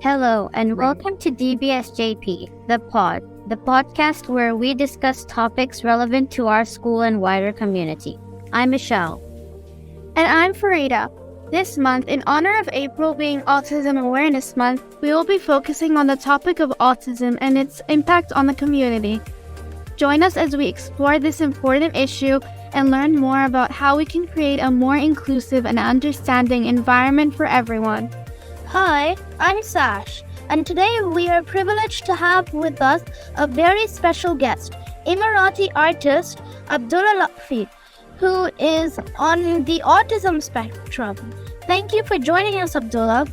Hello and welcome to DBSJP, the podcast where we discuss topics relevant to our school and wider community. I'm Michelle. And I'm Farida. This month, in honor of April being Autism Awareness Month, we will be focusing on the topic of autism and its impact on the community. Join us as we explore this important issue and learn more about how we can create a more inclusive and understanding environment for everyone. Hi, I'm Sash, and today we are privileged to have with us a very special guest, Emirati artist Abdullah Lutfi, who is on the autism spectrum. Thank you for joining us, Abdullah.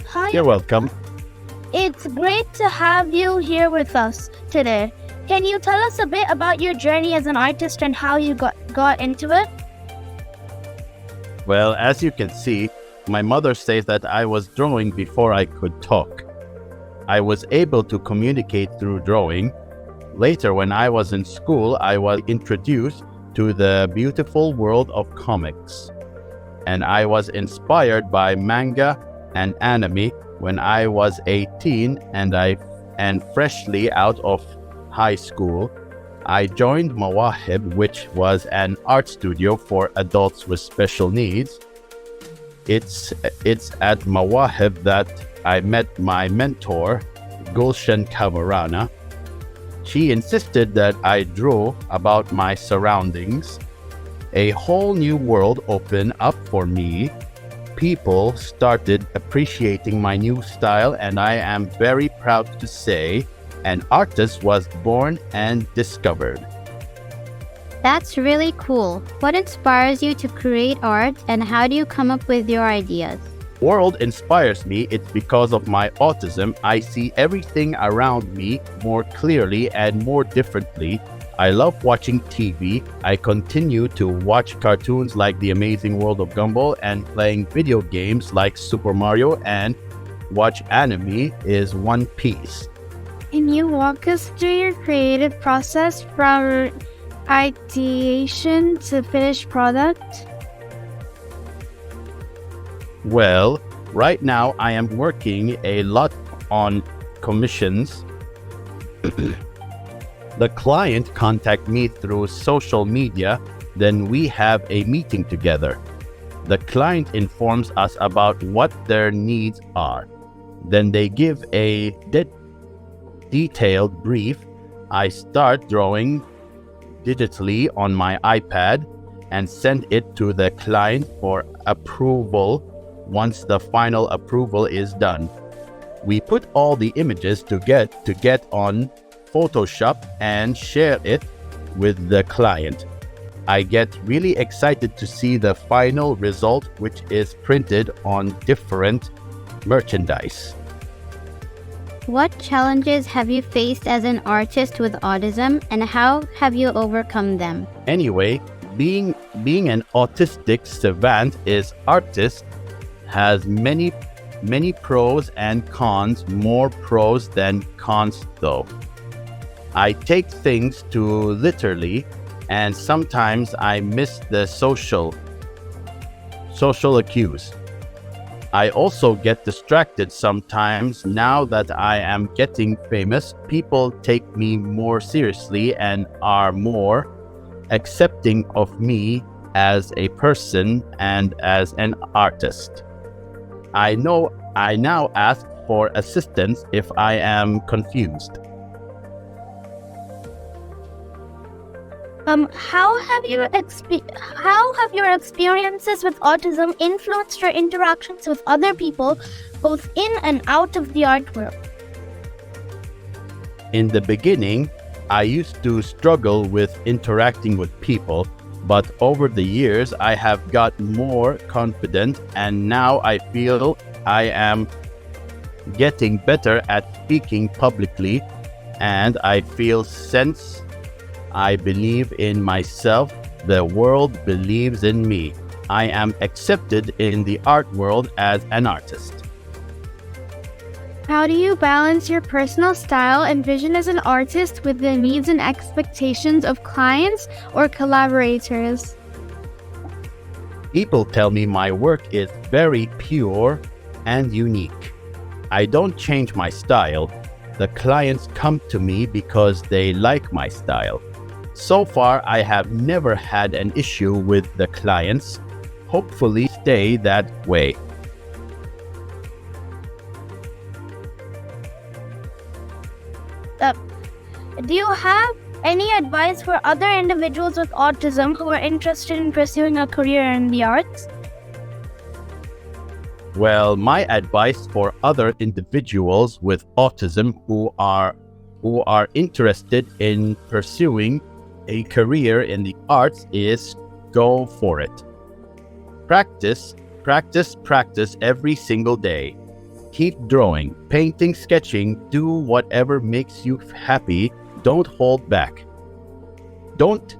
Hi. You're welcome. It's great to have you here with us today. Can you tell us a bit about your journey as an artist and how you got into it? Well, as you can see, my mother says that I was drawing before I could talk. I was able to communicate through drawing. Later, when I was in school, I was introduced to the beautiful world of comics. And I was inspired by manga and anime when I was 18 and freshly out of high school. I joined Mawahib, which was an art studio for adults with special needs. It's at Mawahib that I met my mentor, Gulshan Kamarana. She insisted that I draw about my surroundings. A whole new world opened up for me. People started appreciating my new style, and I am very proud to say an artist was born and discovered. That's really cool. What inspires you to create art and how do you come up with your ideas? World inspires me. It's because of my autism. I see everything around me more clearly and more differently. I love watching TV. I continue to watch cartoons like The Amazing World of Gumball and playing video games like Super Mario, and watch anime is One Piece. Can you walk us through your creative process from ideation to finished product? Well, right now I am working a lot on commissions. The client contact me through social media, then we have a meeting together. The client informs us about what their needs are. Then they give a detailed brief. I start drawing digitally on my iPad and send it to the client for approval. Once the final approval is done, we put all the images to get on Photoshop and share it with the client. I get really excited to see the final result, which is printed on different merchandise. What challenges have you faced as an artist with autism and how have you overcome them? Anyway, being an autistic savant has many pros and cons, more pros than cons though. I take things too literally and sometimes I miss the social cues. I also get distracted sometimes. Now that I am getting famous, people take me more seriously and are more accepting of me as a person and as an artist. I now ask for assistance if I am confused. How have your experiences with autism influenced your interactions with other people, both in and out of the art world? In the beginning, I used to struggle with interacting with people, but over the years, I have got more confident, and now I feel I am getting better at speaking publicly, and I feel since I believe in myself, the world believes in me. I am accepted in the art world as an artist. How do you balance your personal style and vision as an artist with the needs and expectations of clients or collaborators? People tell me my work is very pure and unique. I don't change my style. The clients come to me because they like my style. So far, I have never had an issue with the clients. Hopefully, stay that way. Do you have any advice for other individuals with autism who are interested in pursuing a career in the arts? Well, my advice for other individuals with autism who are interested in pursuing a career in the arts is go for it. Practice, practice, practice every single day. Keep drawing, painting, sketching, do whatever makes you happy. Don't hold back. Don't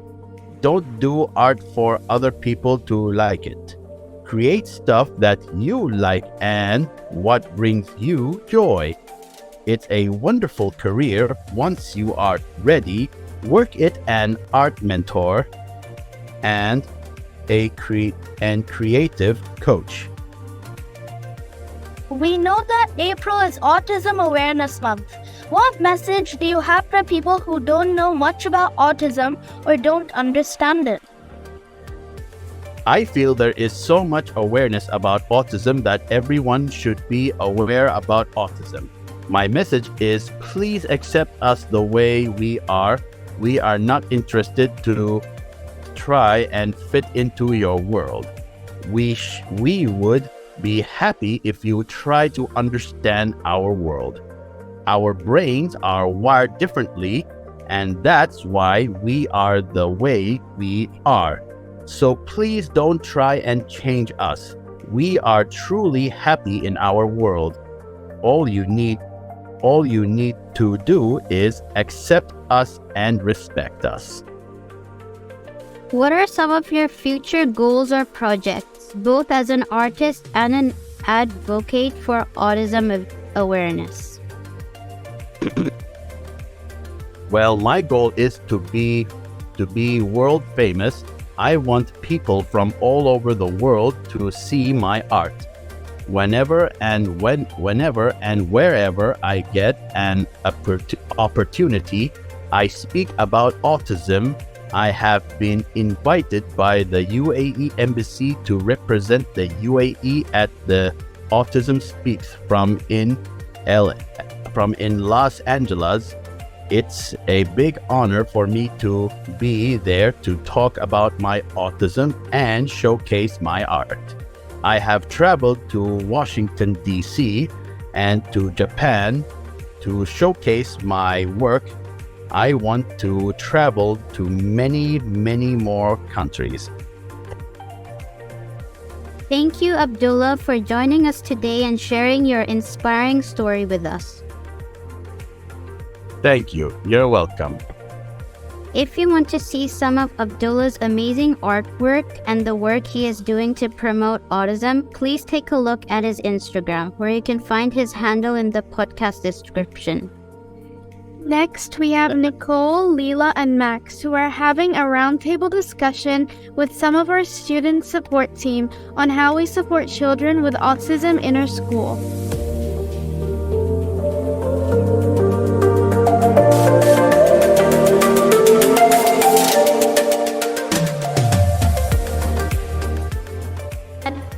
do art for other people to like it. Create stuff that you like and what brings you joy. It's a wonderful career once you are ready. Work it an art mentor and a creative coach. We know that April is Autism Awareness Month. What message do you have for people who don't know much about autism or don't understand it? I feel there is so much awareness about autism that everyone should be aware about autism. My message is please accept us the way we are. We are not interested to try and fit into your world. We would be happy if you try to understand our world. Our brains are wired differently, and that's why we are the way we are. So please don't try and change us. We are truly happy in our world. All you need to do is accept us and respect us. What are some of your future goals or projects, both as an artist and an advocate for autism awareness? Well, my goal is to be world famous. I want people from all over the world to see my art. Whenever and wherever I get an opportunity, I speak about autism. I have been invited by the UAE Embassy to represent the UAE at the Autism Speaks from in Los Angeles. It's a big honor for me to be there to talk about my autism and showcase my art. I have traveled to Washington, D.C. and to Japan to showcase my work. I want to travel to many, many more countries. Thank you, Abdullah, for joining us today and sharing your inspiring story with us. Thank you. You're welcome. If you want to see some of Abdullah's amazing artwork and the work he is doing to promote autism, please take a look at his Instagram, where you can find his handle in the podcast description. Next, we have Nicole, Leela, and Max, who are having a roundtable discussion with some of our student support team on how we support children with autism in our school.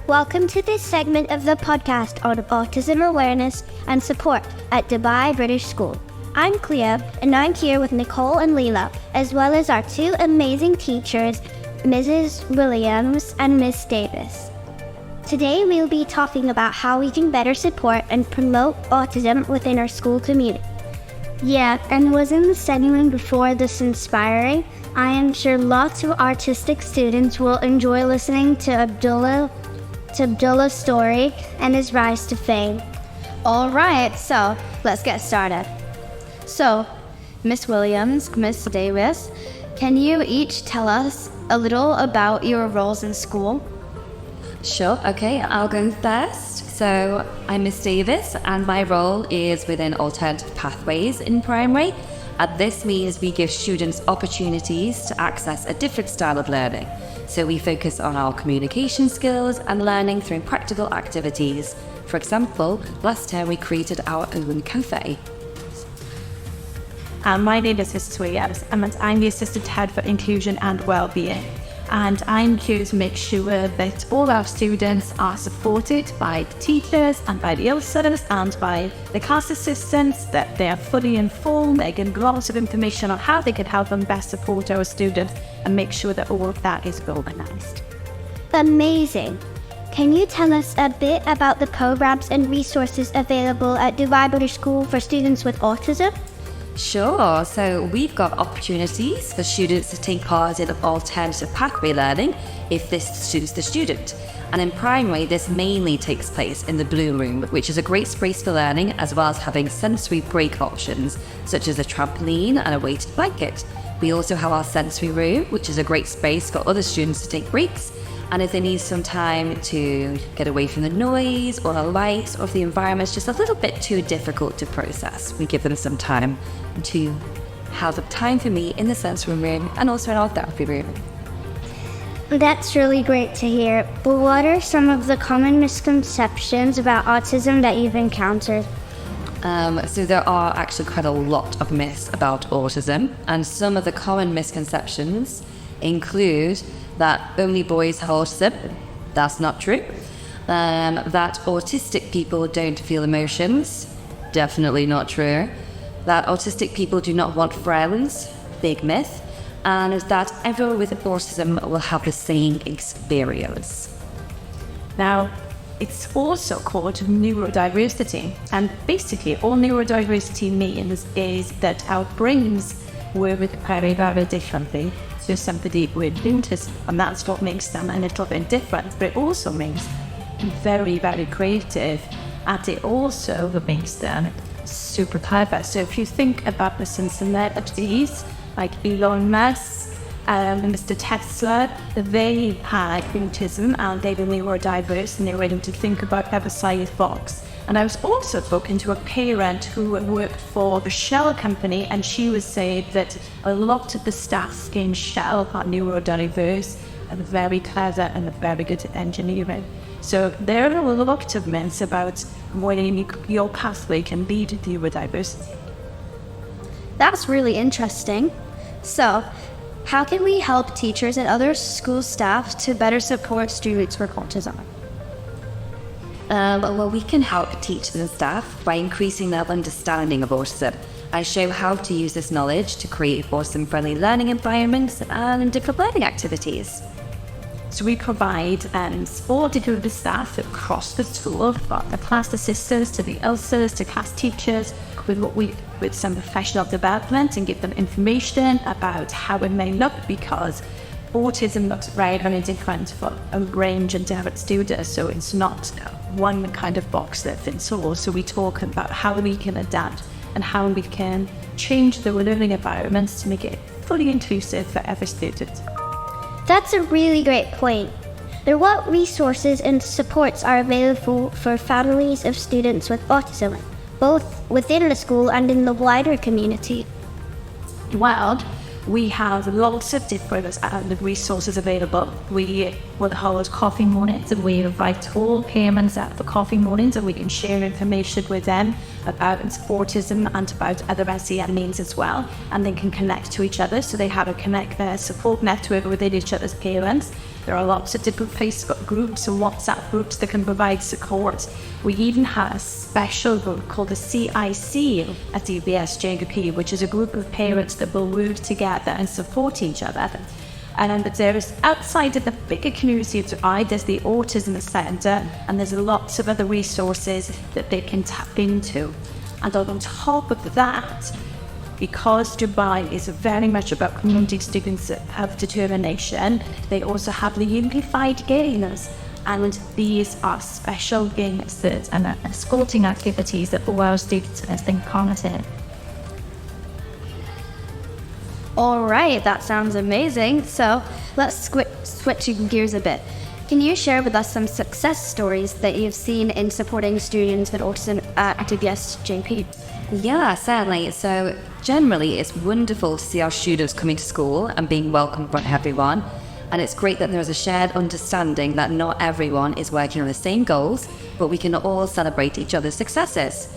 Welcome to this segment of the podcast on autism awareness and support at Dubai British School. I'm Cleo, and I'm here with Nicole and Leela, as well as our two amazing teachers, Mrs Williams and Miss Davis. Today we'll be talking about how we can better support and promote autism within our school community. Yeah, and wasn't the segment before this inspiring? I am sure lots of artistic students will enjoy listening to Abdullah's story and his rise to fame. All right, so let's get started. So, Miss Williams, Miss Davis, can you each tell us a little about your roles in school? Sure, okay, I'll go first. So, I'm Miss Davis, and my role is within alternative pathways in primary. And this means we give students opportunities to access a different style of learning. So we focus on our communication skills and learning through practical activities For example, last term we created our own cafe. My name is Mrs Williams, and I'm the Assistant Head for Inclusion and Wellbeing. And I'm here to make sure that all our students are supported by the teachers and by the ELSAs and by the class assistants, that they are fully informed, they get lots of information on how they can help them best support our students and make sure that all of that is organised. Amazing. Can you tell us a bit about the programs and resources available at Dubai British School for students with autism? Sure, so we've got opportunities for students to take part in alternative pathway learning if this suits the student. And in primary, this mainly takes place in the Blue Room, which is a great space for learning, as well as having sensory break options, such as a trampoline and a weighted blanket. We also have our sensory room, which is a great space for other students to take breaks. And if they need some time to get away from the noise or the lights, or if the environment's just a little bit too difficult to process, we give them some time to have the time for me in the sensory room and also in our therapy room. That's really great to hear. But what are some of the common misconceptions about autism that you've encountered? So there are actually quite a lot of myths about autism, and some of the common misconceptions include that only boys have autism. That's not true. That autistic people don't feel emotions. Definitely not true. That autistic people do not want friends. Big myth. And that everyone with autism will have the same experience. Now, it's also called neurodiversity, and basically all neurodiversity means is that our brains work very, very differently to somebody with autism, and that's what makes them a little bit different. But it also makes them very, very creative, and it also makes them super clever. So if you think about the celebrities like Elon Musk and Mr Tesla, they had autism and they were neurodiverse, and they were able to think about outside the box. And I was also talking to a parent who worked for the Shell company, and she was saying that a lot of the staff in Shell are neurodiverse and very clever and very good at engineering. So there are a lot of myths about when your pathway can lead to neurodiversity. That's really interesting. So, how can we help teachers and other school staff to better support students with autism? Well, we can help teachers and staff by increasing their understanding of autism. I show how to use this knowledge to create autism-friendly learning environments and different learning activities. So we provide support to the staff across the school, from the class assistants to the ELSAs to class teachers, with some professional development, and give them information about how it may look, because autism looks very, very different for a range of different students. So it's not one kind of box that fits all. So we talk about how we can adapt and how we can change the learning environments to make it fully inclusive for every student. That's a really great point. Then what resources and supports are available for families of students with autism, both within the school and in the wider community? Well, we have lots of different resources available. We will hold coffee mornings, and we invite all parents out for coffee mornings, and we can share information with them about autism and about other SEN needs as well, and they can connect to each other, so they have a support network within each other's parents. There are lots of different Facebook groups and WhatsApp groups that can provide support. We even have a special group called the CIC at DBS JP, which is a group of parents that will work together and support each other. And there is, outside of the bigger community of Dubai, there's the Autism Centre, and there's lots of other resources that they can tap into. And on top of that, because Dubai is very much about community students of determination, they also have the Unified Games, and these are special games and escorting activities that allow students to take part in. All right, that sounds amazing. So let's switch gears a bit. Can you share with us some success stories that you've seen in supporting students with autism at DBS JP? Yeah, certainly. So generally, it's wonderful to see our students coming to school and being welcomed by everyone. And it's great that there's a shared understanding that not everyone is working on the same goals, but we can all celebrate each other's successes.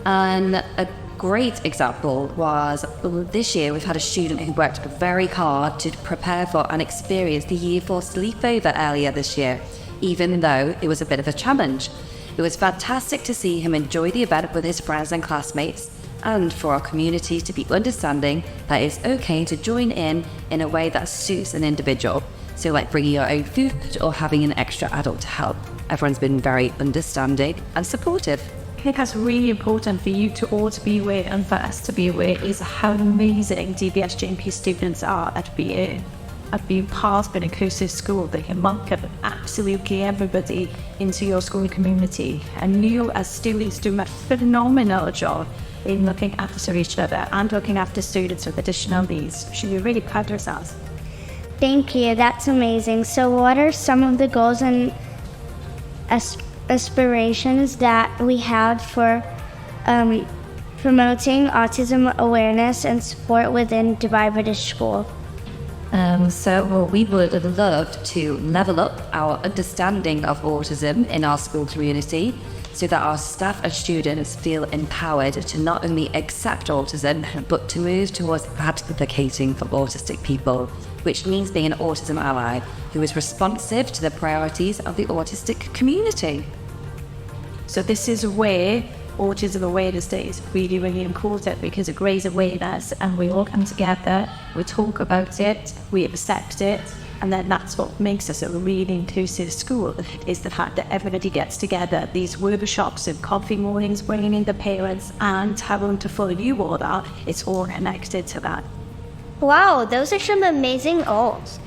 And a great example was this year we've had a student who worked very hard to prepare for and experience the Year 4 sleepover earlier this year, even though it was a bit of a challenge. It was fantastic to see him enjoy the event with his friends and classmates, and for our community to be understanding that it's okay to join in a way that suits an individual. So like bringing your own food or having an extra adult to help. Everyone's been very understanding and supportive. I think that's really important for you to all to be aware, and for us to be aware, is how amazing DBS JMP students are at being part of an inclusive school. They can welcome absolutely everybody into your school community, and you as students do a phenomenal job in looking after each other and looking after students with additional needs. Should be really proud of yourselves. Thank you, that's amazing. So what are some of the goals and aspirations that we have for promoting autism awareness and support within Dubai British School? We would love to level up our understanding of autism in our school community so that our staff and students feel empowered to not only accept autism, but to move towards advocating for autistic people, which means being an autism ally who is responsive to the priorities of the autistic community. So this is where Autism Awareness Day is really, really important, because it raises awareness and we all come together, we talk about it, we accept it, and then that's what makes us a really inclusive school, is the fact that everybody gets together. These workshops and coffee mornings, bringing in the parents and having to follow you all that, it's all connected to that. Wow, those are some amazing goals.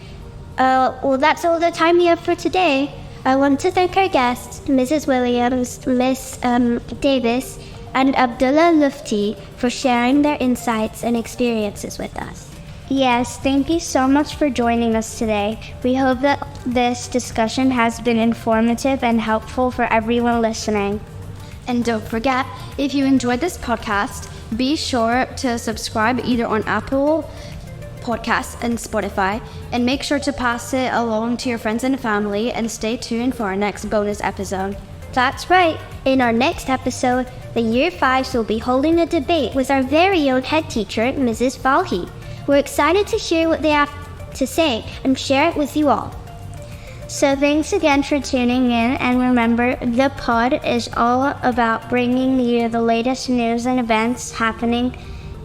Well, that's all the time we have for today. I want to thank our guests, Mrs. Williams, Miss Davis, and Abdullah Lufti for sharing their insights and experiences with us. Yes, thank you so much for joining us today. We hope that this discussion has been informative and helpful for everyone listening. And don't forget, if you enjoyed this podcast, be sure to subscribe either on Apple Podcasts and Spotify, and make sure to pass it along to your friends and family, and stay tuned for our next bonus episode. That's right. In our next episode, the Year 5s will be holding a debate with our very own head teacher, Mrs. Falhi. We're excited to hear what they have to say and share it with you all. So thanks again for tuning in, and remember, the pod is all about bringing you the latest news and events happening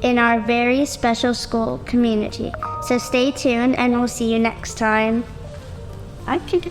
in our very special school community. So stay tuned, and we'll see you next time. I think